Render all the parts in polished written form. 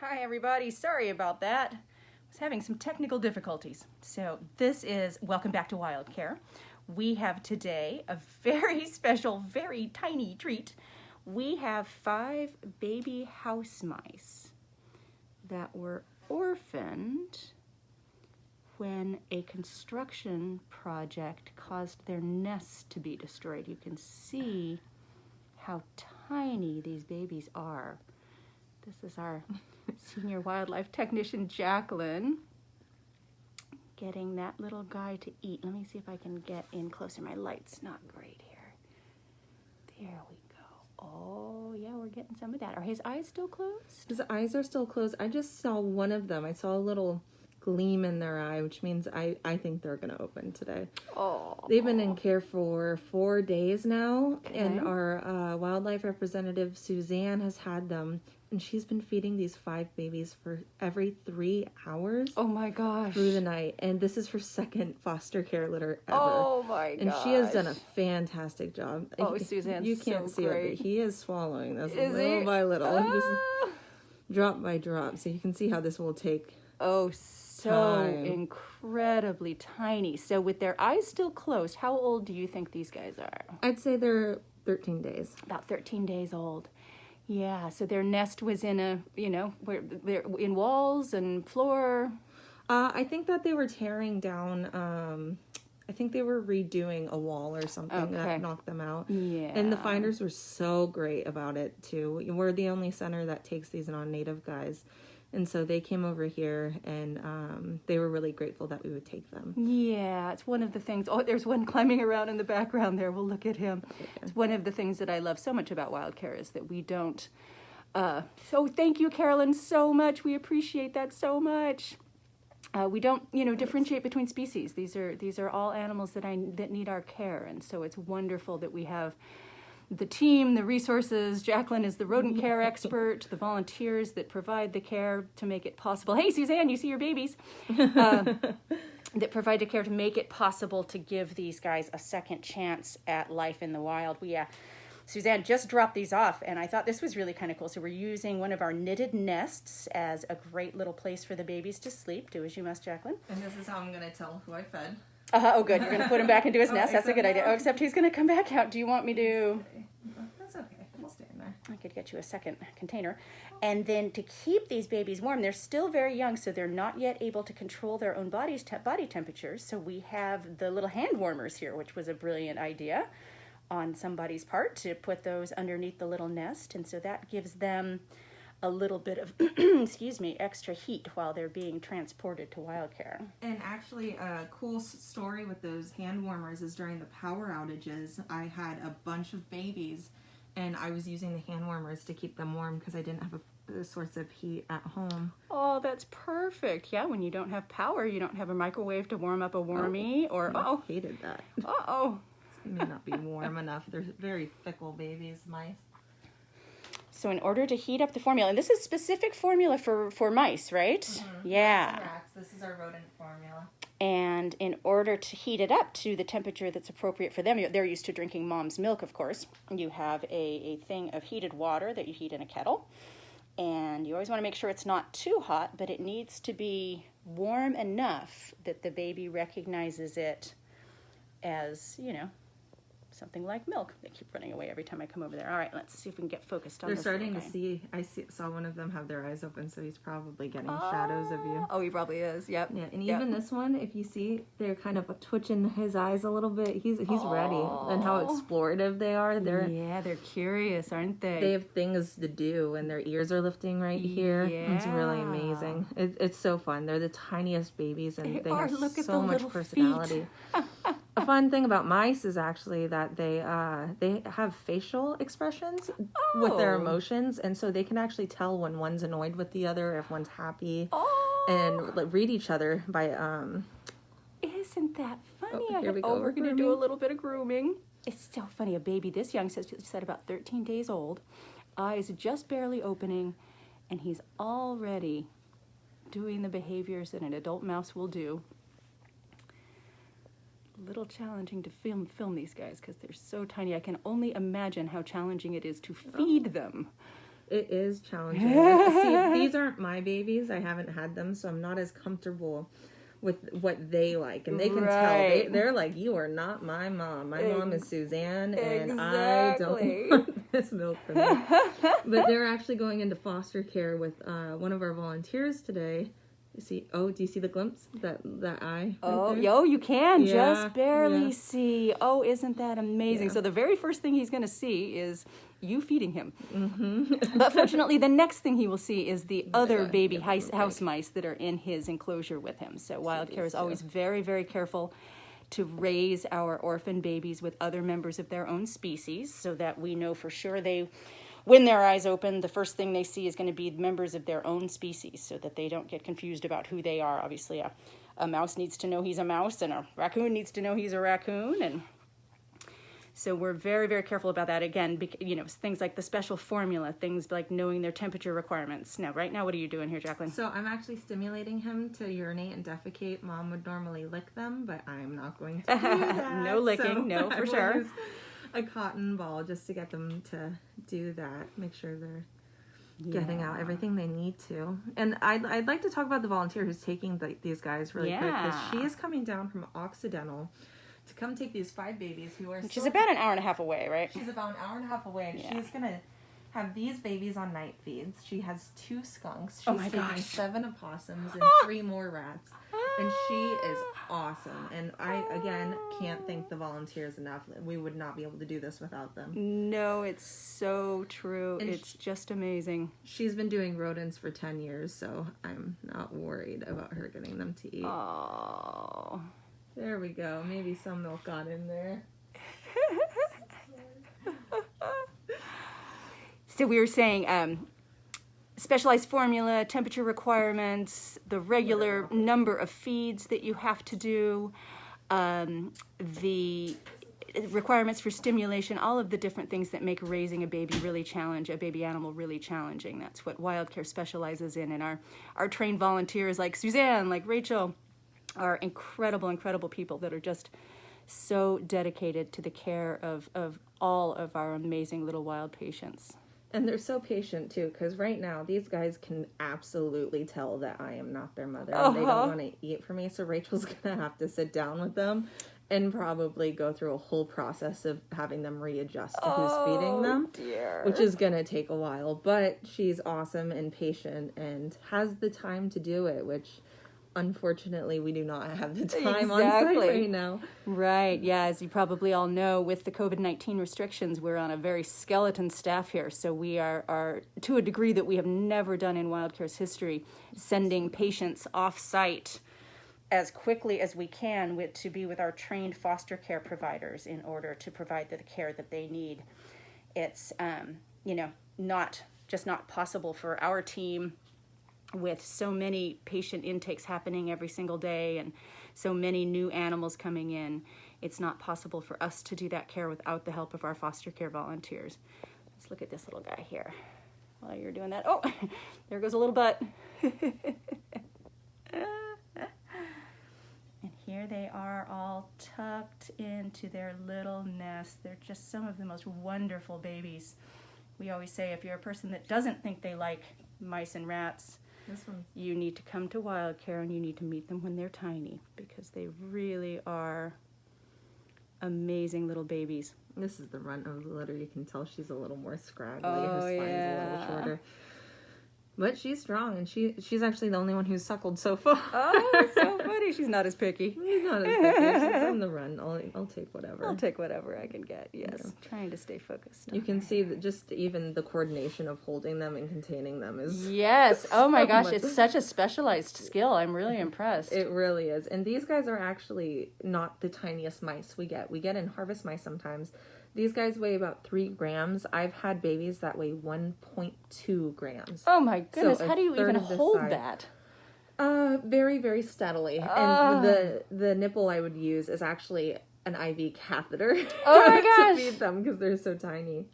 Hi everybody, sorry about that. I was having some technical difficulties. So this is welcome back to WildCare. We have today a very special, very tiny treat. We have 5 baby house mice that were orphaned when a construction project caused their nests to be destroyed. You can see how tiny these babies are. This is our senior wildlife technician, Jacqueline, getting that little guy to eat. Let me see if I can get in closer. My light's not great here. There we go. Oh, yeah, we're getting some of that. Are his eyes still closed? His eyes are still closed. I just saw one of them. I saw a little gleam in their eye, which means I think they're going to open today. Oh. They've been in care for 4 days now, Okay. and our wildlife representative, Suzanne, has had them, and she's been feeding these 5 babies for every 3 hours. Oh my gosh. Through the night, and this is her second foster care litter ever. Oh my gosh. And she has done a fantastic job. Oh, Suzanne's you can't so see great. it, but he is swallowing this Is little he? by little, just Ah. drop by drop. So you can see how this will take. Oh, so time. incredibly tiny. So with their eyes still closed, how old do you think these guys are? I'd say they're 13 days. About 13 days old. Yeah, so their nest was in a, where they're in walls and floor. I think that they were tearing down, I think they were redoing a wall or something Okay. that knocked them out. Yeah. And the finders were so great about it, too. We're the only center that takes these non-native guys. And so they came over here, and they were really grateful that we would take them. Yeah, it's one of the things. Oh, there's one climbing around in the background there. We'll look at him. Yeah. It's one of the things that I love so much about WildCare is that we don't. So thank you, Carolyn, so much. We appreciate that so much. We don't, differentiate between species. These are all animals that need our care, and so it's wonderful that we have the team, the resources. Jacqueline is the rodent care expert, the volunteers that provide the care to make it possible. Hey, Suzanne, you see your babies. That provide the care to make it possible to give these guys a second chance at life in the wild. Suzanne just dropped these off, and I thought this was really kind of cool. So we're using one of our knitted nests as a great little place for the babies to sleep. Do as you must, Jacqueline. And this is how I'm going to tell who I fed. Oh, good. You're going to put him back into his nest. That's a good idea. no. Oh, except he's going to come back out. Do you want me to... That's okay. We'll stay in there. I could get you a second container. And then to keep these babies warm, they're still very young, so they're not yet able to control their own body temperatures. So we have the little hand warmers here, which was a brilliant idea on somebody's part to put those underneath the little nest. And so that gives them a little bit of, extra heat while they're being transported to WildCare. And actually, a cool story with those hand warmers is during the power outages, I had a bunch of babies, and I was using the hand warmers to keep them warm because I didn't have a source of heat at home. Oh, that's perfect. Yeah, when you don't have power, you don't have a microwave to warm up a wormy, I hated that. Uh-oh. It may not be warm enough. They're very fickle babies, mice. So in order to heat up the formula, and this is specific formula for mice, right? Mm-hmm. Yeah. This is our rodent formula. And in order to heat it up to the temperature that's appropriate for them, they're used to drinking mom's milk, of course. You have a thing of heated water that you heat in a kettle. And you always want to make sure it's not too hot, but it needs to be warm enough that the baby recognizes it as, something like milk. They keep running away every time I come over there. All right, let's see if we can get focused on They're this starting little to guy. saw one of them have their eyes open, so he's probably getting shadows of you. Oh, he probably is. Yep. Yeah, and even this one, if you see, they're kind of twitching his eyes a little bit. He's ready, and how explorative they are. They're curious, aren't they? They have things to do, and their ears are lifting right here. Yeah. It's really amazing. It's so fun. They're the tiniest babies, and they have Look at so the much little personality. A fun thing about mice is actually that they have facial expressions with their emotions, and so they can actually tell when one's annoyed with the other, if one's happy, and read each other by. Isn't that funny? Here we go. We're going to do a little bit of grooming. It's so funny. A baby this young said about 13 days old, eyes just barely opening, and he's already doing the behaviors that an adult mouse will do. Little challenging to film these guys because they're so tiny. I can only imagine how challenging it is to feed them. It is challenging. See, these aren't my babies. I haven't had them, so I'm not as comfortable with what they like. And they can tell. They're like, you are not my mom. My mom is Suzanne, and I don't want this milk from you. But they're actually going into foster care with one of our volunteers today. Do you see the glimpse? That eye? You can just barely see. Oh, isn't that amazing? So the very first thing he's going to see is you feeding him. Mm-hmm. But fortunately, the next thing he will see is the other baby house mice that are in his enclosure with him. So WildCare is always very, very careful to raise our orphan babies with other members of their own species so that we know for sure when their eyes open, the first thing they see is going to be members of their own species so that they don't get confused about who they are. Obviously, a mouse needs to know he's a mouse, and a raccoon needs to know he's a raccoon. And so we're very, very careful about that. Again, things like the special formula, things like knowing their temperature requirements. Now, right now, what are you doing here, Jacqueline? So I'm actually stimulating him to urinate and defecate. Mom would normally lick them, but I'm not going to do that. No licking, no, for sure. Use a cotton ball just to get them to do that. Make sure they're getting out everything they need to. And I'd like to talk about the volunteer who's taking these guys really quick, because she is coming down from Occidental to come take these 5 babies who are She's about an hour and a half away, right? She's about an hour and a half away, and she's going to have these babies on night feeds. She has 2 skunks. She's taking 7 opossums and 3 more rats. And she is awesome. And I, again, can't thank the volunteers enough. We would not be able to do this without them. No, it's so true. And it's just amazing. She's been doing rodents for 10 years, so I'm not worried about her getting them to eat. Oh. There we go. Maybe some milk got in there. So we were saying specialized formula, temperature requirements, the regular number of feeds that you have to do, the requirements for stimulation, all of the different things that make raising a baby animal really challenging. That's what WildCare specializes in. And our trained volunteers like Suzanne, like Rachel, are incredible, incredible people that are just so dedicated to the care of all of our amazing little wild patients. And they're so patient, too, because right now, these guys can absolutely tell that I am not their mother. And they don't want to eat for me, so Rachel's going to have to sit down with them and probably go through a whole process of having them readjust to who's feeding them, which is going to take a while. But she's awesome and patient and has the time to do it, which unfortunately we do not have the time on site right now. Right, yeah, as you probably all know, with the COVID-19 restrictions, we're on a very skeleton staff here, so we are to a degree that we have never done in WildCare's history, sending patients off-site as quickly as we can to be with our trained foster care providers in order to provide the care that they need. It's, not possible for our team with so many patient intakes happening every single day and so many new animals coming in. It's not possible for us to do that care without the help of our foster care volunteers. Let's look at this little guy here while you're doing that. Oh, there goes a little butt. And here they are all tucked into their little nest. They're just some of the most wonderful babies. We always say if you're a person that doesn't think they like mice and rats, you need to come to WildCare and you need to meet them when they're tiny, because they really are amazing little babies. This is the runt of the litter. You can tell she's a little more scraggly. Her spine's a little shorter. But she's strong, and she's actually the only one who's suckled so far. Oh, so funny. She's not as picky. She's not as picky. She's on the run. I'll take whatever. I'll take whatever I can get, yes. Yeah. Trying to stay focused. You can see that just even the coordination of holding them and containing them is... Yes. Oh my gosh, it's such a specialized skill. I'm really impressed. It really is. And these guys are actually not the tiniest mice we get. We get in harvest mice sometimes. These guys weigh about 3 grams. I've had babies that weigh 1.2 grams. Oh my goodness, so how do you even hold that? Very, very steadily. And the nipple I would use is actually an IV catheter to feed them because they're so tiny.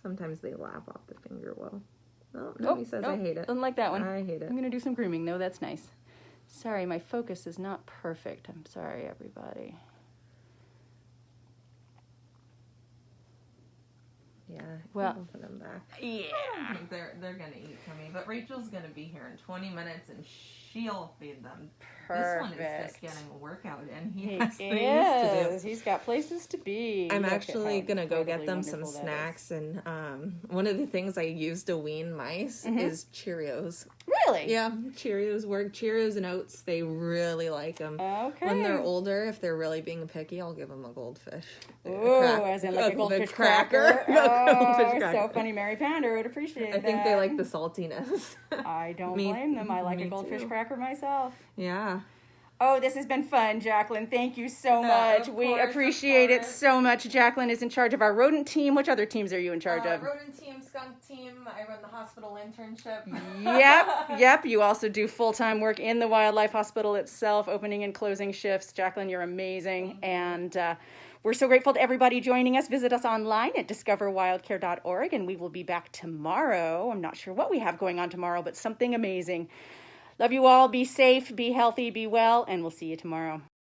Sometimes they lap off the finger well. Oh, he says I hate it. Don't like that one. I hate it. I'm going to do some grooming, though. That's nice. Sorry, my focus is not perfect. I'm sorry, everybody. Yeah. Well, We'll put them back. Yeah. I think they're gonna eat for me, but Rachel's gonna be here in 20 minutes and she'll feed them. Perfect. This one is just getting a workout in. He He has things to do. is. He's got places to be. I'm Look at actually how gonna go get incredibly them some wonderful that is. snacks, and one of the things I use to wean mice is Cheerios. Really? Yeah, Cheerios work. Cheerios and oats, they really like them. Okay. When they're older, if they're really being picky, I'll give them a goldfish. Ooh, as in like a goldfish cracker. A goldfish Oh, cracker. so funny. Mary Pounder would appreciate that. I think they like the saltiness. I don't Me- blame them. I like a me goldfish too. cracker myself. Yeah. Oh, this has been fun, Jacqueline. Thank you so much. Of We course, appreciate of it course. so much. Jacqueline is in charge of our rodent team. Which other teams are you in charge of? Rodent team, skunk team. I run the hospital internship. Yep. You also do full-time work in the wildlife hospital itself, opening and closing shifts. Jacqueline, you're amazing. And we're so grateful to everybody joining us. Visit us online at discoverwildcare.org, and we will be back tomorrow. I'm not sure what we have going on tomorrow, but something amazing. Love you all. Be safe, be healthy, be well, and we'll see you tomorrow.